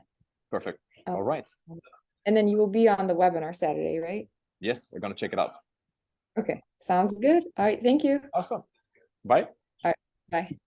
[SPEAKER 1] Perfect.
[SPEAKER 2] Oh.
[SPEAKER 1] All right.
[SPEAKER 2] And then you will be on the webinar Saturday, right?
[SPEAKER 1] Yes, we're gonna check it out.
[SPEAKER 2] Okay, sounds good. All right, thank you.
[SPEAKER 1] Awesome. Bye.
[SPEAKER 2] Bye.